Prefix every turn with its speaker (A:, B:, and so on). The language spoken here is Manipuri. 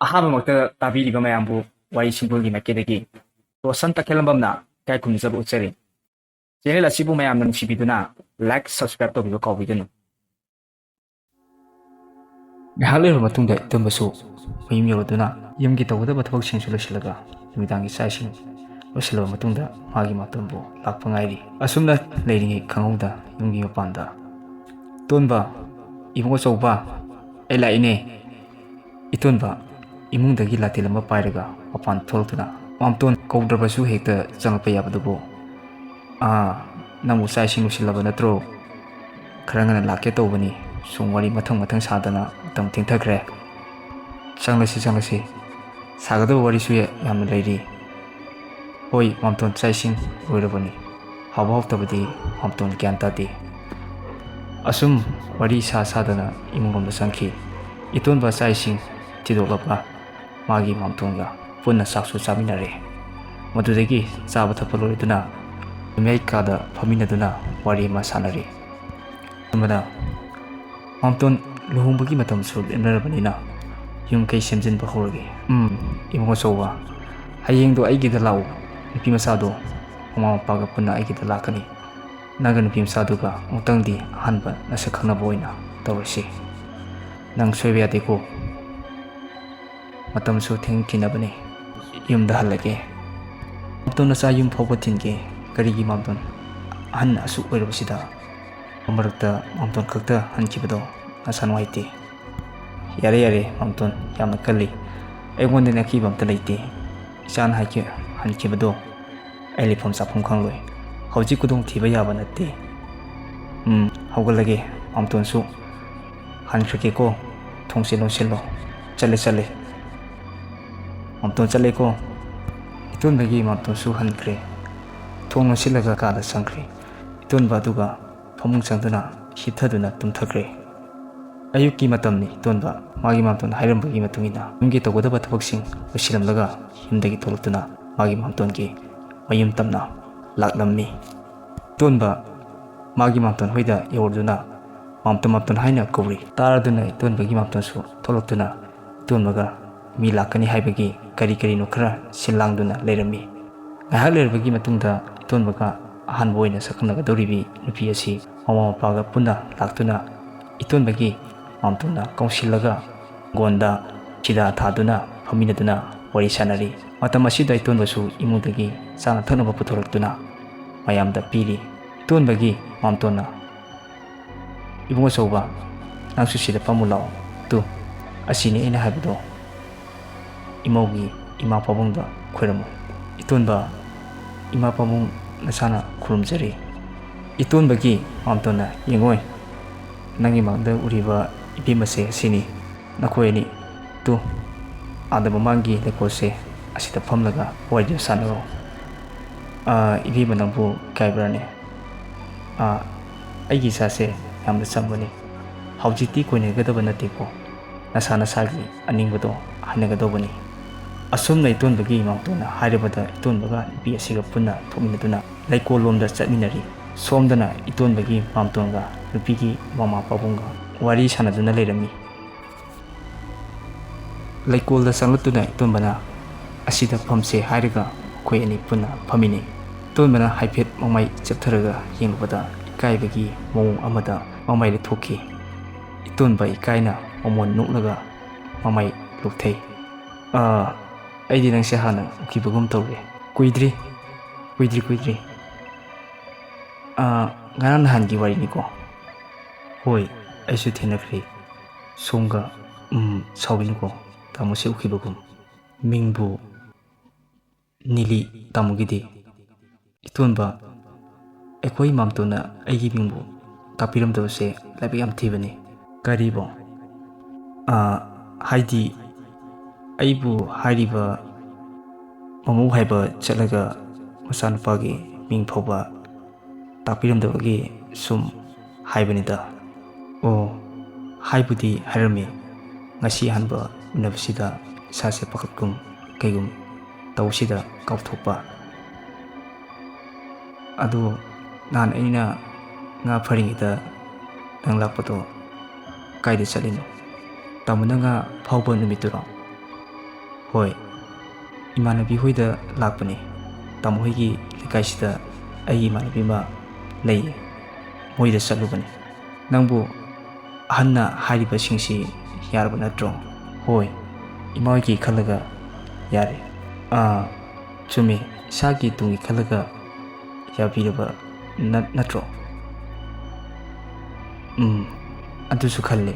A: ꯑꯍꯥꯟꯕꯃꯛꯇ ꯇꯥꯕꯤꯔꯤꯕ ꯃꯌꯥꯝꯕꯨ ꯋꯥꯔꯤ ꯁꯤꯡꯕꯨꯜꯒꯤ ꯃꯥꯏꯀꯩꯗꯒꯤ ꯔꯣꯁꯟ ꯇꯈꯦꯜꯂꯝꯕꯝꯅ ꯏꯀꯥꯏ ꯈꯨꯝꯅꯖꯕ ꯎꯠꯆꯔꯤ꯫ ꯆꯦꯅꯦꯜ ꯑꯁꯤꯕꯨ ꯃꯌꯥꯝꯅ ꯅꯨꯡꯁꯤꯕꯤꯗꯨꯅ ꯂꯥꯏꯛ ꯁꯕꯁꯀ꯭ꯔꯥꯏꯕ ꯇꯧꯕꯤꯕ ꯀꯥꯎꯕꯤꯒꯅꯨ꯫ ꯉꯥꯏꯍꯥꯛ ꯂꯩꯔꯕ ꯃꯇꯨꯡꯗ ꯏꯇꯣꯝꯕꯁꯨ ꯃꯌꯨꯝ ꯌꯧꯔꯗꯨꯅ ꯌꯨꯝꯒꯤ ꯇꯧꯒꯗꯕ ꯊꯕꯛꯁꯤꯡꯁꯨ ꯂꯣꯏꯁꯤꯜꯂꯒ ꯅꯨꯃꯤꯗꯥꯡꯒꯤ ꯆꯥꯛ ꯏꯁꯤꯡ ꯂꯣꯏꯁꯤꯜꯂꯕ ꯃꯇꯨꯡꯗ ꯃꯥꯒꯤ ꯃꯇꯣꯟꯕꯨ ꯂꯥꯛꯄ ꯉꯥꯏꯔꯤ꯫ ꯑꯁꯨꯝꯅ ꯂꯩꯔꯤꯉꯩ ꯈꯪꯍꯧꯗ ꯌꯨꯝꯒꯤ ꯃꯄꯥꯟꯗ ꯏꯇꯣꯟꯕ, ꯏꯕꯨꯡ ꯑꯆꯧꯕ, ꯑꯩ ꯂꯥꯛꯏꯅꯦ꯫ ꯏꯇꯣꯟꯕ ꯏꯃꯨꯡꯗꯒꯤ ꯂꯥꯇꯦꯜ ꯑꯃ ꯄꯥꯏꯔꯒ ꯃꯄꯥꯟ ꯊꯣꯛꯂꯛꯇꯨꯅ ꯃꯥꯝꯇꯣꯟ ꯀꯧꯗ꯭ꯔꯕꯁꯨ ꯍꯦꯛꯇ ꯆꯪꯂꯛꯄ ꯌꯥꯕꯗꯨꯕꯨ, ꯅꯪꯕꯨ ꯆꯥꯛ ꯏꯁꯤꯡ ꯂꯣꯏꯁꯤꯜꯂꯕ ꯅꯠꯇ꯭ꯔꯣ? ꯈꯔ ꯉꯟꯅ ꯂꯥꯛꯀꯦ ꯇꯧꯕꯅꯤ, ꯁꯨꯝ ꯋꯥꯔꯤ ꯃꯊꯪ ꯃꯊꯪ ꯁꯥꯗꯅ ꯃꯇꯝ ꯊꯦꯡꯊꯈ꯭ꯔꯦ꯫ ꯆꯪꯂꯁꯤ ꯁꯥꯒꯗꯕ ꯋꯥꯔꯤꯁꯨ ꯌꯥꯝꯅ ꯂꯩꯔꯤ꯫ ꯍꯣꯏ ꯃꯥꯝꯇꯣꯟ, ꯆꯥꯛ ꯏꯁꯤꯡ ꯂꯣꯏꯔꯕꯅꯤ, ꯍꯥꯎꯕ ꯍꯥꯎꯇꯕꯗꯤ ꯃꯥꯝꯇꯣꯟ ꯒ꯭ꯌꯥꯟ ꯇꯥꯗꯦ꯫ ꯑꯁꯨꯝ ꯋꯥꯔꯤ ꯁꯥꯗꯅ ꯏꯃꯨꯡꯂꯣꯝꯗ ꯆꯪꯈꯤ꯫ ꯏꯇꯣꯟꯕ ꯆꯥꯛ ꯏꯁꯤꯡ ꯊꯤꯗꯣꯛꯂꯕ ꯃꯥꯒꯤ ꯃꯥꯝꯇꯣꯟꯒ ꯄꯨꯟꯅ ꯆꯥꯛꯁꯨ ꯆꯥꯃꯤꯟꯅꯔꯦ꯫ ꯃꯗꯨꯗꯒꯤ ꯆꯥꯕ ꯊꯛꯄ ꯂꯣꯏꯔꯗꯨꯅ ꯌꯨꯝꯌꯥꯏ ꯀꯥꯗ ꯐꯝꯃꯤꯟꯅꯗꯨꯅ ꯋꯥꯔꯤ ꯑꯃ ꯁꯥꯟꯅꯔꯤ꯫ ꯑꯃꯅ, ꯃꯥꯝꯇꯣꯟ ꯂꯨꯍꯣꯡꯕꯒꯤ ꯃꯇꯝꯁꯨ ꯂꯦꯞꯅꯔꯕꯅꯤꯅ ꯌꯨꯝ ꯀꯩ ꯁꯦꯝꯖꯤꯟꯕ ꯍꯧꯔꯒꯦ꯫ ꯏꯕꯨꯡ ꯑꯆꯧꯕ, ꯍꯌꯦꯡꯗꯣ ꯑꯩꯒꯤꯗ ꯂꯥꯛꯎ꯫ ꯅꯨꯄꯤ ꯃꯆꯥꯗꯣ ꯃꯃꯥ ꯃꯄꯥꯒ ꯄꯨꯟꯅ ꯑꯩꯒꯤꯗ ꯂꯥꯛꯀꯅꯤ꯫ ꯅꯪꯒ ꯅꯨꯄꯤ ꯃꯆꯥꯗꯨꯒ ꯑꯃꯨꯛꯇꯪꯗꯤ ꯑꯍꯥꯟꯕ ꯅꯁꯛ ꯈꯪꯅꯕ ꯑꯣꯏꯅ ꯇꯧꯔꯁꯤ꯫ ꯅꯪ ꯁꯣꯏꯕ ꯌꯥꯗꯦꯀꯣ꯫ ꯃꯇꯝꯁꯨ ꯊꯦꯡꯈꯤꯅꯕꯅꯤ, ꯌꯨꯝꯗ ꯍꯜꯂꯒꯦ꯫ ꯃꯥꯝꯇꯣꯟ ꯃꯆꯥ ꯌꯨꯝ ꯐꯥꯎꯕ ꯊꯤꯟꯒꯦ꯫ ꯀꯔꯤꯒꯤ ꯃꯥꯝꯇꯣꯟ ꯑꯍꯟ ꯑꯁꯨꯛ ꯑꯣꯏꯔꯕꯁꯤꯗ ꯃꯔꯛꯇ ꯃꯥꯝꯇꯣꯟ ꯈꯛꯇ ꯍꯟꯈꯤꯕꯗꯣ ꯅꯁꯥ ꯅꯨꯡꯉꯥꯏꯇꯦ? ꯌꯥꯔꯦ ꯃꯥꯝꯇꯣꯟ, ꯌꯥꯝꯅ ꯀꯜꯂꯤ꯫ ꯑꯩꯉꯣꯟꯗꯅ ꯑꯀꯤꯕ ꯑꯝꯇ ꯂꯩꯇꯦ꯫ ꯏꯆꯥꯅ ꯍꯟꯈꯤꯕꯗꯣ ꯑꯩ ꯂꯩꯐꯝ ꯆꯥꯐꯝ ꯈꯪꯂꯣꯏ꯫ ꯍꯧꯖꯤꯛ ꯈꯨꯗꯣꯡ ꯊꯤꯕ ꯌꯥꯕ ꯅꯠꯇꯦ꯫ ꯍꯧꯒꯠꯂꯒꯦ꯫ ꯃꯥꯝꯇꯣꯟꯁꯨ ꯍꯟꯈ꯭ꯔꯒꯦꯀꯣ꯫ ꯊꯣꯡꯁꯦ ꯂꯣꯟꯁꯤꯜꯂꯣ꯫ ꯆꯠꯂꯦ꯫ ꯃꯥꯝꯇꯣꯟ ꯆꯠꯂꯦꯀꯣ꯫ ꯏꯇꯣꯟꯕꯒꯤ ꯃꯥꯝꯇꯣꯟꯁꯨ ꯍꯟꯈ꯭ꯔꯦ꯫ ꯊꯣꯡ ꯂꯣꯟꯁꯤꯜꯂꯒ ꯀꯥꯗ ꯆꯪꯈ꯭ꯔꯦ꯫ ꯏꯇꯣꯟꯕ ꯑꯗꯨꯒ ꯐꯃꯨꯡ ꯆꯪꯗꯨꯅ ꯍꯤꯞꯊꯗꯨꯅ ꯇꯨꯝꯊꯈ꯭ꯔꯦ꯫ ꯑꯌꯨꯛꯀꯤ ꯃꯇꯝꯅꯤ꯫ ꯏꯇꯣꯟꯕ ꯃꯥꯒꯤ ꯃꯥꯝꯇꯣꯟ ꯍꯥꯏꯔꯝꯕꯒꯤ ꯃꯇꯨꯡꯏꯟꯅ ꯌꯨꯝꯒꯤ ꯇꯧꯒꯗꯕ ꯊꯕꯛꯁꯤꯡ ꯂꯣꯏꯁꯤꯜꯂꯝꯂꯒ ꯌꯨꯝꯗꯒꯤ ꯊꯣꯛꯂꯛꯇꯨꯅ ꯃꯥꯒꯤ ꯃꯥꯝꯇꯣꯟꯒꯤ ꯃꯌꯨꯝ ꯇꯝꯅ ꯂꯥꯛꯂꯝꯃꯤ꯫ ꯏꯇꯣꯟꯕ ꯃꯥꯒꯤ ꯃꯥꯝꯇꯣꯟ ꯍꯣꯏꯗ ꯌꯧꯔꯗꯨꯅ ꯃꯥꯝꯇꯣꯟ ꯍꯥꯏꯅ ꯀꯧꯔꯤ꯫ ꯇꯥꯔꯗꯨꯅ ꯏꯇꯣꯟꯕꯒꯤ ꯃꯥꯝꯇꯣꯟꯁꯨ ꯊꯣꯛꯂꯛꯇꯨꯅ ꯏꯇꯣꯟꯕꯒ ꯃꯤ ꯂꯥꯛꯀꯅꯤ ꯍꯥꯏꯕꯒꯤ ꯀꯔꯤꯅꯣ ꯈꯔ ꯁꯤꯜꯂꯥꯡꯗꯨꯅ ꯂꯩꯔꯝꯃꯤ꯫ ꯉꯥꯏꯍꯥꯛ ꯂꯩꯔꯕꯒꯤ ꯃꯇꯨꯡꯗ ꯏꯇꯣꯟꯕꯒ ꯑꯍꯥꯟꯕ ꯑꯣꯏꯅ ꯁꯛꯈꯪꯅꯒꯗꯧꯔꯤꯕꯤ ꯅꯨꯄꯤ ꯑꯁꯤ ꯃꯃꯥ ꯃꯄꯥꯒ ꯄꯨꯟꯅ ꯂꯥꯛꯇꯨꯅ ꯏꯇꯣꯟꯕꯒꯤ ꯃꯥꯝꯇꯣꯟꯅ ꯀꯧꯁꯤꯜꯂꯒ ꯒꯣꯟꯗ ꯐꯤꯗꯥ ꯊꯥꯗꯨꯅ ꯐꯝꯃꯤꯟꯅꯗꯨꯅ ꯋꯥꯔꯤ ꯁꯥꯟꯅꯔꯤ꯫ ꯃꯇꯝ ꯑꯁꯤꯗ ꯏꯇꯣꯟꯕꯁꯨ ꯏꯃꯨꯡꯗꯒꯤ ꯆꯥꯅ ꯊꯛꯅꯕ ꯄꯨꯊꯣꯔꯛꯇꯨꯅ ꯃꯌꯥꯝꯗ ꯄꯤꯔꯤ꯫ ꯏꯇꯣꯟꯕꯒꯤ ꯃꯥꯝꯇꯣꯟꯅ, ꯏꯕꯨꯡ ꯑꯆꯧꯕ, ꯅꯪꯁꯨ ꯁꯤꯗ ꯐꯝꯃꯨ ꯂꯥꯛꯑꯣ꯫ ꯑꯁꯤꯅꯤ ꯑꯩꯅ ꯍꯥꯏꯕꯗꯣ꯫ ꯏꯃꯧꯒꯤ ꯏꯃꯥ ꯄꯥꯕꯨꯡꯗ ꯈꯣꯏꯔꯝꯃꯨ꯫ ꯏꯇꯣꯟꯕ, ꯏꯃꯥ ꯄꯥꯕꯨꯡ ꯅꯁꯥꯅ ꯈꯨꯔꯨꯝꯖꯔꯤ꯫ ꯏꯇꯣꯟꯕꯒꯤ ꯃꯥꯝꯇꯣꯟꯅ, ꯌꯦꯡꯉꯣꯏ, ꯅꯪꯒꯤ ꯃꯥꯡꯗ ꯎꯔꯤꯕ ꯏꯕꯦꯝꯃꯁꯦ ꯑꯁꯤꯅꯤ ꯅꯈꯣꯏ ꯑꯅꯤ꯫ ꯑꯥꯗ ꯃꯃꯥꯡꯒꯤ ꯂꯩꯀꯣꯜꯁꯦ ꯑꯁꯤꯗ ꯐꯝꯂꯒ ꯋꯥꯔꯤꯗꯨ ꯁꯥꯟꯅꯔꯣ꯫ ꯏꯕꯦꯝꯃ, ꯅꯪꯕꯨ ꯏꯀꯥꯏꯕ꯭ꯔꯥꯅꯦ? ꯑꯩꯒꯤ ꯏꯆꯥꯁꯦ ꯌꯥꯝꯅ ꯆꯝꯕꯅꯤ꯫ ꯍꯧꯖꯤꯛꯇꯤ ꯀꯣꯏꯅꯒꯗꯕ ꯅꯠꯇꯦꯀꯣ꯫ ꯅꯁꯥꯒꯤ ꯑꯅꯤꯡꯕꯗꯣ ꯍꯥꯏꯅꯒꯗꯧꯕꯅꯤ꯫ ꯑꯁꯨꯝꯅ ꯏꯇꯣꯟꯕꯒꯤ ꯃꯥꯝꯇꯣꯟꯅ ꯍꯥꯏꯔꯕꯗ ꯏꯇꯣꯟꯕꯒ ꯅꯨꯄꯤ ꯑꯁꯤꯒ ꯄꯨꯟꯅ ꯊꯣꯛꯃꯤꯟꯅꯗꯨꯅ ꯂꯩꯀꯣꯜ ꯂꯣꯝꯗ ꯆꯠꯃꯤꯟꯅꯔꯤ꯫ ꯁꯣꯝꯗꯅ ꯏꯇꯣꯟꯕꯒꯤ ꯃꯥꯝꯇꯣꯟꯒ ꯅꯨꯄꯤꯒꯤ ꯃꯃꯥ ꯄꯥꯕꯨꯡꯒ ꯋꯥꯔꯤ ꯁꯥꯟꯅꯗꯨꯅ ꯂꯩꯔꯝꯃꯤ꯫ ꯂꯩꯀꯣꯜꯗ ꯆꯪꯂꯛꯇꯨꯅ ꯏꯇꯣꯟꯕꯅ ꯑꯁꯤꯗ ꯐꯝꯁꯦ ꯍꯥꯏꯔꯒ ꯑꯩꯈꯣꯏ ꯑꯅꯤ ꯄꯨꯟꯅ ꯐꯝꯃꯤꯟꯅꯩ꯫ ꯏꯇꯣꯟꯕꯅ ꯍꯥꯏꯐꯦꯠ ꯃꯃꯥꯏ ꯆꯦꯞꯊꯔꯒ ꯌꯦꯡꯂꯨꯕꯗ ꯏꯀꯥꯏꯕꯒꯤ ꯃꯑꯣꯡ ꯑꯃꯗ ꯃꯃꯥꯏꯗ ꯊꯣꯛꯈꯤ꯫ ꯏꯇꯣꯟꯕ ꯏꯀꯥꯏꯅ ꯃꯃꯣꯟ ꯅꯣꯛꯂꯒ ꯃꯃꯥꯏ ꯂꯨꯞꯊꯩ꯫ ꯑꯩꯗꯤ ꯅꯪꯁꯦ ꯍꯥꯟꯅ ꯎꯈꯤꯕꯒꯨꯝ ꯇꯧꯔꯦ꯫ ꯀꯨꯏꯗ꯭ꯔꯤ꯫ ꯉꯔꯥꯡ ꯅꯍꯥꯟꯒꯤ ꯋꯥꯔꯤꯅꯤꯀꯣ? ꯍꯣꯏ, ꯑꯩꯁꯨ ꯊꯦꯡꯅꯈ꯭ꯔꯦ ꯁꯣꯝꯒ꯫ ꯁꯥꯎꯕꯤꯅꯨꯀꯣ, ꯇꯥꯃꯣꯁꯦ ꯎꯈꯤꯕꯒꯨꯝ꯫ ꯃꯤꯡꯕꯨ ꯅꯤꯂꯤ ꯇꯥꯃꯣꯒꯤꯗꯤ? ꯏꯇꯣꯟꯕ, ꯑꯩꯈꯣꯏ ꯃꯥꯝꯇꯣꯟꯅ ꯑꯩꯒꯤ ꯃꯤꯡꯕꯨ ꯇꯥꯛꯄꯤꯔꯝꯗꯕꯁꯦ ꯂꯥꯏꯕꯛ ꯌꯥꯝ ꯊꯤꯕꯅꯤ꯫ ꯀꯔꯤꯕꯣ? ꯍꯥꯏꯗꯤ ꯑꯩꯕꯨ ꯍꯥꯏꯔꯤꯕ ꯃꯃꯧ ꯍꯥꯏꯕ ꯆꯠꯂꯒ ꯃꯆꯥꯅꯨꯄꯥꯒꯤ ꯃꯤꯡ ꯐꯥꯎꯕ ꯇꯥꯛꯄꯤꯔꯝꯗꯕꯒꯤ ꯁꯨꯝ ꯍꯥꯏꯕꯅꯤꯗ꯫ ꯑꯣ, ꯍꯥꯏꯕꯨꯗꯤ ꯍꯥꯏꯔꯝꯃꯤ꯫ ꯉꯁꯤ ꯑꯍꯥꯟꯕ ꯎꯅꯕꯁꯤꯗ ꯏꯁꯥꯁꯦ ꯄꯥꯈꯠꯀꯨꯝ ꯀꯩꯒꯨꯝ ꯇꯧꯕꯁꯤꯗ ꯀꯥꯎꯊꯣꯛꯄ꯫ ꯑꯗꯨ ꯅꯍꯥꯟ ꯑꯩꯅ ꯉꯥ ꯐꯥꯔꯤꯉꯩꯗ ꯅꯪ ꯂꯥꯛꯄꯗꯣ ꯀꯥꯏꯗ ꯆꯠꯂꯤꯅꯣ? ꯇꯥꯃꯣꯅ ꯉꯥ ꯐꯥꯎꯕ ꯅꯨꯃꯤꯠꯇꯨꯔꯣ? ꯍꯣꯏ, ꯏꯃꯥꯟꯅꯕꯤ ꯍꯣꯏꯗ ꯂꯥꯛꯄꯅꯤ. ꯇꯥꯃꯣ ꯍꯣꯏꯒꯤ ꯂꯩꯀꯥꯏꯁꯤꯗ ꯑꯩꯒꯤ ꯏꯃꯥꯟꯅꯕꯤ ꯑꯃ ꯂꯩꯌꯦ. ꯃꯣꯏꯗ ꯆꯠꯂꯨꯕꯅꯤ. ꯅꯪꯕꯨ ꯑꯍꯟꯅ ꯍꯥꯏꯔꯤꯕꯁꯤꯡꯁꯤ ꯌꯥꯔꯕ ꯅꯠꯇ꯭ꯔꯣ? ꯍꯣꯏ, ꯏꯃꯥ ꯍꯣꯏꯒꯤ ꯈꯜꯂꯒ ꯌꯥꯔꯦ. ꯆꯨꯝꯃꯤ. ꯏꯁꯥꯒꯤ ꯇꯨꯡꯒꯤ ꯈꯜꯂꯒ ꯌꯥꯕꯤꯔꯕ ꯅꯠꯇ꯭ꯔꯣ? ꯑꯗꯨꯁꯨ ꯈꯜꯂꯦ.